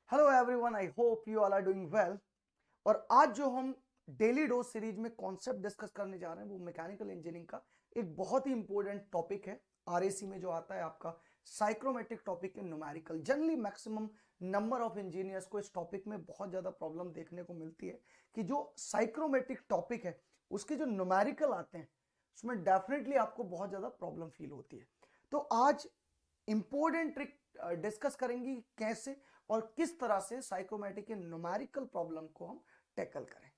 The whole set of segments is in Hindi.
Hello everyone, I hope you all are doing well. और आज जो हम डेली डोज सीरीज में कॉन्सेप्ट डिस्कस करने जा रहे हैं वो मैकेनिकल इंजीनियरिंग का एक बहुत ही इंपॉर्टेंट टॉपिक है। आरएसी में जो आता है आपका psychrometric topic in numerical. Generally maximum number of engineers को इस टॉपिक में बहुत ज्यादा प्रॉब्लम देखने को मिलती है कि जो साइक्रोमेट्रिक टॉपिक है उसके जो न्यूमेरिकल आते हैं उसमें डेफिनेटली आपको बहुत ज्यादा प्रॉब्लम फील होती है। तो आज इंपॉर्टेंट ट्रिक डिस्कस करेंगे कैसे और किस तरह से साइक्रोमेट्रिक के न्यूमेरिकल प्रॉब्लम को हम टैकल करें।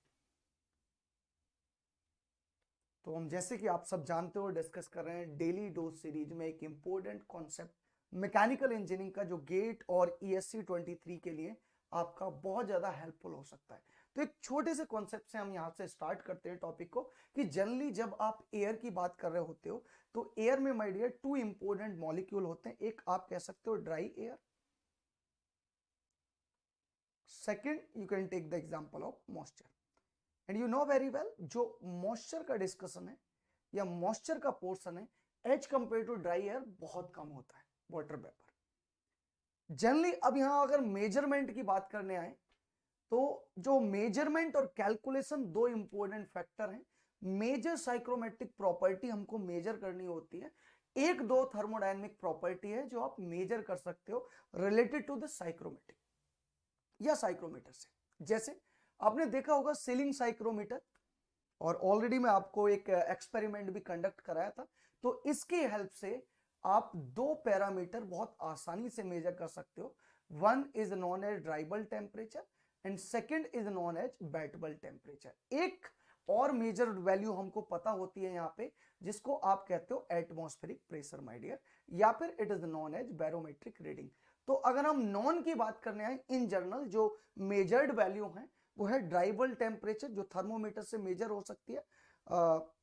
तो हम जैसे कि आप सब जानते हो डिस्कस कर रहे हैं डेली डोज सीरीज में एक इंपॉर्टेंट कॉन्सेप्ट मैकेनिकल इंजीनियरिंग का जो गेट और ESC 23 के लिए आपका बहुत ज्यादा हेल्पफुल हो सकता है। तो एक छोटे से कॉन्सेप्ट से हम यहां से स्टार्ट करते हैं टॉपिक को कि जनरली जब आप एयर की बात कर रहे होते हो तो एयर में my dear two important molecule होते हैं। एक आप कह सकते हो dry air, second you can take the example of moisture. And you know very well जो मॉइस्चर का डिस्कशन है या मॉइस्चर का पोर्शन है as compare to dry air बहुत कम होता है वाटर वेपर जनरली। अब यहां अगर मेजरमेंट की बात करने आए तो जो मेजरमेंट और कैलकुलेशन दो इंपॉर्टेंट फैक्टर हैं। मेजर साइक्रोमेट्रिक प्रॉपर्टी हमको मेजर करनी होती है, एक दो थर्मोडायनेमिक प्रॉपर्टी है जो आप मेजर कर सकते हो रिलेटेड टू द साइक्रोमेट्रिक या साइक्रोमीटर से। जैसे आपने देखा होगा सीलिंग साइक्रोमीटर, और ऑलरेडी मैं आपको एक एक्सपेरिमेंट भी कंडक्ट कराया था। तो इसकी हेल्प से आप दो पैरामीटर बहुत आसानी से मेजर कर सकते हो। One is known as dry bulb temperature and second is known as wet bulb temperature. एक और मेजर वैल्यू हमको पता होती है यहाँ पे जिसको आप कहते हो एटमॉस्फेरिक प्रेशर माय डियर, या फिर it is known as barometric reading. तो अगर हम नॉन की बात करने आए इन जनरल जो मेजर्ड वैल्यू है वो है ड्राइबल टेम्परेचर जो थर्मोमीटर से मेजर हो सकती है,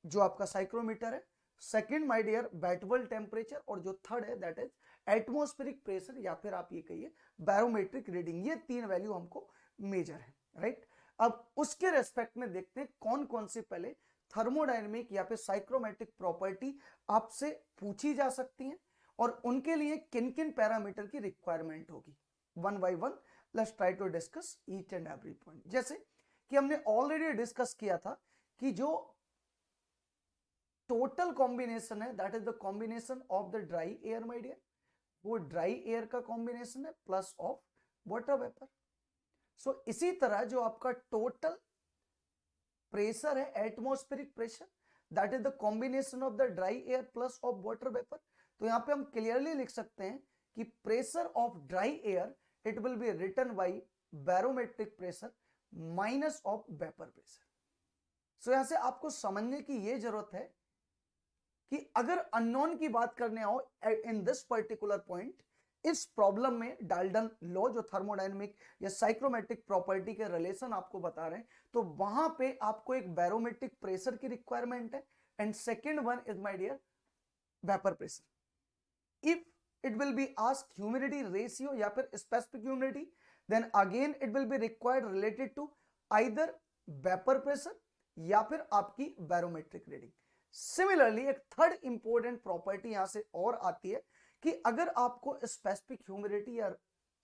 जो आपका साइक्रोमीटर है। Second my dear wet bulb temperature, और जो थर्ड है दैट इज एटमॉस्फेरिक प्रेशर या फिर आप ये कहिए बैरोमेट्रिक रीडिंग। ये तीन वैल्यू हमको मेजर है, राइट। अब उसके रेस्पेक्ट में देखते हैं कौन कौन सी पहले थर्मोडायनेमिक या फिर साइक्रोमेट्रिक प्रॉपर्टी आपसे पूछी जा सकती है और उनके लिए किन किन पैरामीटर की रिक्वायरमेंट होगी। One by one let's try to discuss each and every point. जैसे कि हमने ऑलरेडी डिस्कस किया था कि जो टोटल कॉम्बिनेशन है that is the combination of the dry air my dear, वो ड्राई एयर का कॉम्बिनेशन है plus of water vapour. So इसी तरह जो आपका टोटल प्रेशर है atmospheric pressure that is the combination of the dry air plus of water vapour. तो यहां पे हम क्लियरली लिख सकते हैं कि pressure of dry air it will be written by barometric pressure minus of vapour pressure. So यहां से आपको समझने की यह जरूरत है कि अगर अननोन की बात करने आओ इन दिस पर्टिकुलर पॉइंट, इस प्रॉब्लम में डाल्टन लॉ जो थर्मोडायनेमिक या साइक्रोमेट्रिक प्रॉपर्टी के रिलेशन आपको बता रहे हैं, तो वहां पे आपको एक बैरोमेट्रिक प्रेशर की रिक्वायरमेंट है and second one is my dear vapour pressure. If it will be asked humidity ratio या फिर specific humidity, then again it will be required related to either vapor pressure या फिर आपकी barometric reading। सिमिलरली एक थर्ड इंपॉर्टेंट प्रॉपर्टी यहां से और आती है कि अगर आपको स्पेसिफिक ह्यूमिडिटी या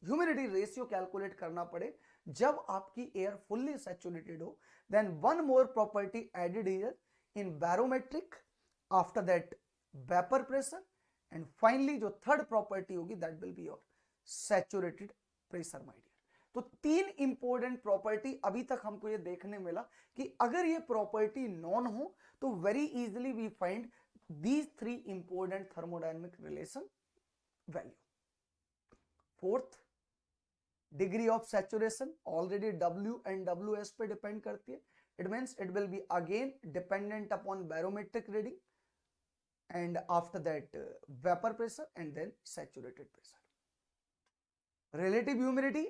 ह्यूमिडिटी रेशियो कैलकुलेट करना पड़े जब आपकी एयर फुल्ली सैचुरेटेड हो, then one more property added here in barometric, after that vapour pressure, and finally जो थर्ड प्रॉपर्टी होगी that will be your saturated pressure my dear. तो तीन इंपॉर्टेंट प्रॉपर्टी अभी तक हमको ये देखने मिला कि अगर ये प्रॉपर्टी नॉन हो तो very easily we find these three important thermodynamic relation value. Fourth, degree of saturation already W and WS पे डिपेंड करती है। It means it will be again dependent upon barometric reading and after that vapor pressure and then saturated pressure. Relative humidity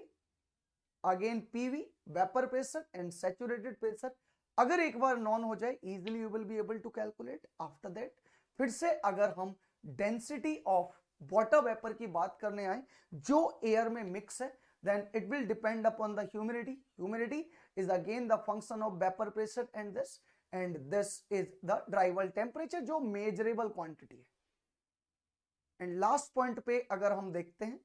again PV, vapor pressure and saturated pressure अगर एक बार नॉन हो जाए easily you will be able to calculate। after that फिर से अगर हम density of water vapor की बात करने आए जो एयर में मिक्स है, then it will depend upon the humidity। humidity is again the function of vapor pressure and this is the dribble temperature जो मेजरेबल क्वांटिटी है। एंड लास्ट पॉइंट पे अगर हम देखते हैं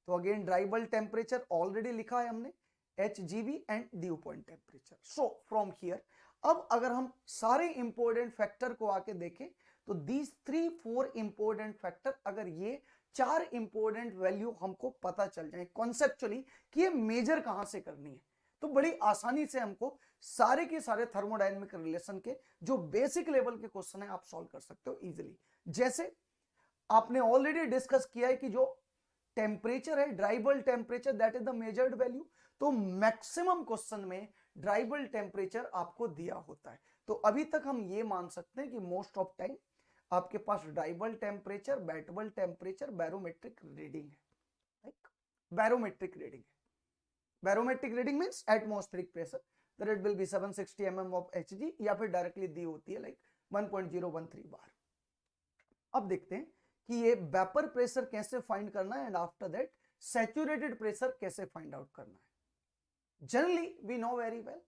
तो again dry bulb temperature already लिखा है हमने, HGV and due point temperature. So from here अब अगर हम सारे इंपॉर्टेंट फैक्टर को आके देखें तो दीज 3-4 इंपॉर्टेंट फैक्टर, अगर ये 4 इंपॉर्टेंट वैल्यू हमको पता चल जाए कॉन्सेप्चुअली कि ये मेजर कहां से करनी है, तो बड़ी आसानी से हमको सारे के सारे थर्मोडायनेमिक रिलेशन के जो बेसिक लेवल के क्वेश्चन है आप सॉल्व कर सकते हो इजीली. जैसे आपने ऑलरेडी डिस्कस किया है कि जो टेम्परेचर है dry bulb temperature that is the measured value, तो मैक्सिमम क्वेश्चन में ड्राई बल्ब टेम्परेचर आपको दिया होता है. तो अभी तक हम ये मान सकते हैं कि मोस्ट ऑफ टाइम आपके पास dry bulb temperature, wet bulb temperature, barometric reading है. लाइक बैरोमेट्रिक रीडिंग है. Barometric reading means atmospheric pressure, that it will be 760 mm of Hg, या फिर डायरेक्टली दी होती है लाइक 1.013 बार. अब देखते हैं कि ये वेपर प्रेशर कैसे फाइंड करना है and after that saturated pressure कैसे फाइंड आउट करना है. Generally we know very well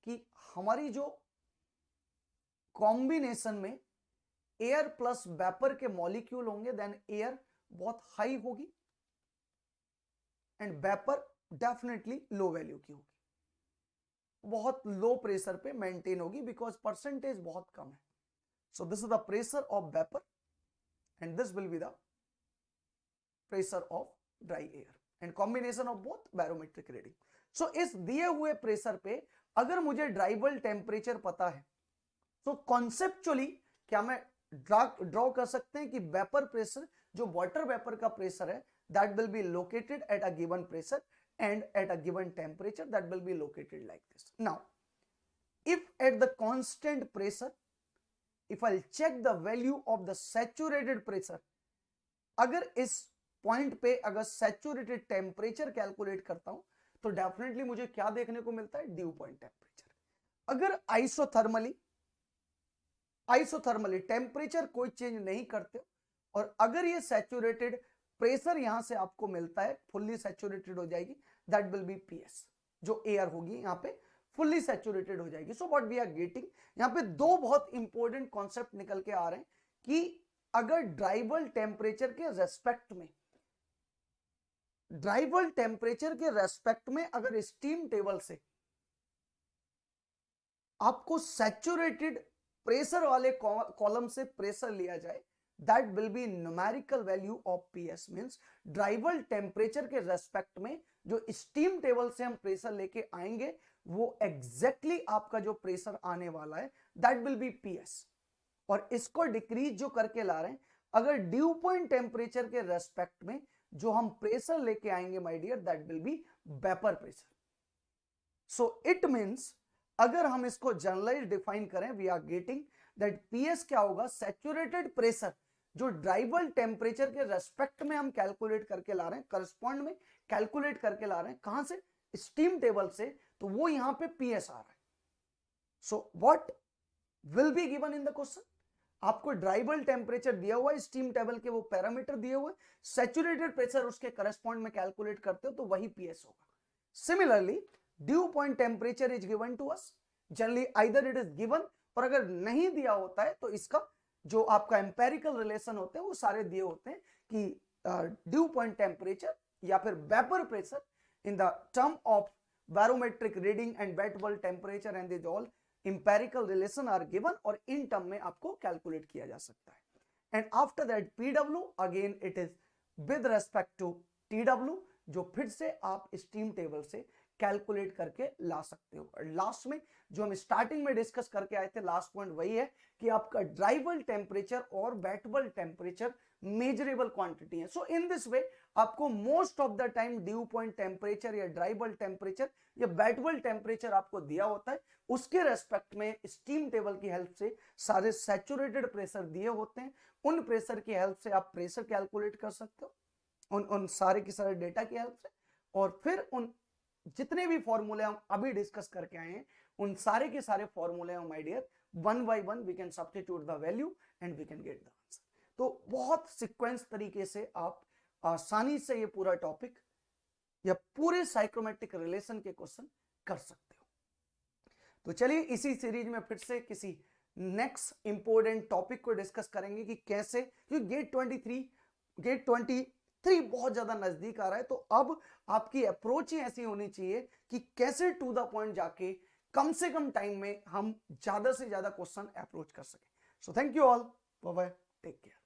कि हमारी जो कॉम्बिनेशन में एयर प्लस वेपर के मॉलिक्यूल होंगे देन एयर बहुत हाई होगी and vapour definitely low value की होगी, बहुत लो प्रेशर पे मेंटेन होगी बिकॉज परसेंटेज बहुत कम है. So this is the pressure of vapour and this will be the pressure of dry air and combination of both barometric reading. So इस दिए हुए प्रेशर पे अगर मुझे ड्राई बल्ब टेम्परेचर पता है तो कॉन्सेप्चुअली क्या मैं ड्रॉ कर सकते हैं कि वेपर प्रेशर जो वाटर वेपर का प्रेशर है that will be located at a given pressure and at a given temperature that will be located like this. Now if at the constant pressure, if I'll check the value of the saturated pressure, अगर इस पॉइंट पे अगर सैचुरेटेड टेम्परेचर कैलकुलेट करता हूं तो डेफिनेटली मुझे क्या देखने को मिलता है, ड्यू पॉइंट टेम्परेचर. अगर आइसोथर्मली टेम्परेचर कोई चेंज नहीं करते और अगर ये सैचुरेटेड प्रेशर यहां से आपको मिलता है, फुल्ली सैचुरेटेड हो जाएगी, दैट विल बी पीएस, जो एयर होगी यहां पे फुल्ली सैचुरेटेड हो जाएगी. So what we are getting, यहां पे दो बहुत इंपॉर्टेंट कॉन्सेप्ट निकल के आ रहे हैं कि अगर ड्राई बल्ब टेम्परेचर के रेस्पेक्ट में अगर स्टीम टेबल से आपको सैचुरेटेड प्रेशर वाले कॉलम से प्रेशर लिया जाए, that will be numerical value of PS, means dry bulb temperature के रेस्पेक्ट में जो स्टीम टेबल से हम प्रेशर लेके आएंगे वो एग्जैक्टली आपका जो प्रेशर आने वाला है that will be PS. और इसको डिक्रीज जो करके ला रहे हैं, अगर ड्यू पॉइंट टेम्परेचर के रेस्पेक्ट में जो हम प्रेशर लेके आएंगे my dear, that will be vapour pressure. So it means अगर हम इसको जनरलाइज डिफाइन करें, we are getting that PS क्या होगा, सैचुरेटेड प्रेशर जो ड्राई बल्ब टेम्परेचर के रेस्पेक्ट में हम कैलकुलेट करके ला रहे हैं, करस्पॉन्ड में कैलकुलेट करके ला रहे हैं, कहां से, स्टीम टेबल से, तो वो यहां पे PS आ रहा है. So what will be given in the question, आपको ड्राई बल्ब टेम्परेचर दिया हुआ है, स्टीम टेबल के वो पैरामीटर दिए हुए, सैचुरेटेड प्रेशर उसके करस्पॉन्ड में कैलकुलेट करते हो तो वही PS होगा. Similarly dew point temperature is given to us, generally either it is given, और अगर नहीं दिया होता है तो इसका जो आपका एम्पेरिकल रिलेशन होते हैं वो सारे दिए होते हैं कि ड्यू पॉइंट टेम्परेचर या फिर vapour pressure in the term of barometric reading and wet bulb temperature and this all empirical relation are given, और इन टर्म में आपको कैलकुलेट किया जा सकता है. And after that PW again it is with respect to TW, जो फिर से आप स्टीम टेबल से कैलकुलेट करके ला सकते हो. और लास्ट में जो हम स्टार्टिंग में डिस्कस करके आए थे, लास्ट पॉइंट वही है कि आपका ड्राई बल्ब टेम्परेचर और wait bulb temperature measurable quantity है. सो इन दिस वे आपको most of the time due point temperature या ड्राई बल्ब टेम्परेचर या वेट बल्ब टेम्परेचर आपको दिया होता है, उसके रेस्पेक्ट में स्टीम टेबल की हेल्प से सारे सैचुरेटेड प्रेशर दिए होते हैं, उन प्रेशर की हेल्प से आप प्रेशर कैलकुलेट कर सकते हो उन सारे के सारे डेटा की हेल्प से, और फिर उन जितने भी फॉर्मूले हम अभी डिस्कस करके आए हैं उन सारे के सारे फॉर्मूले हम my dear one by one we can substitute the value and we can get the answer. तो बहुत सीक्वेंस तरीके से आप आसानी से ये पूरा टॉपिक या पूरे साइक्रोमेट्रिक रिलेशन के क्वेश्चन कर सकते हो. तो चलिए इसी सीरीज में फिर से किसी नेक्स्ट इंपॉर्टेंट टॉपिक को डिस्कस करेंगे कि कैसे, क्योंकि गेट 23 S3 बहुत ज्यादा नजदीक आ रहा है, तो अब आपकी अप्रोच ही ऐसी होनी चाहिए कि कैसे टू द पॉइंट जाके कम से कम टाइम में हम ज्यादा से ज्यादा क्वेश्चन अप्रोच कर सकें। So thank you all, bye bye, take care.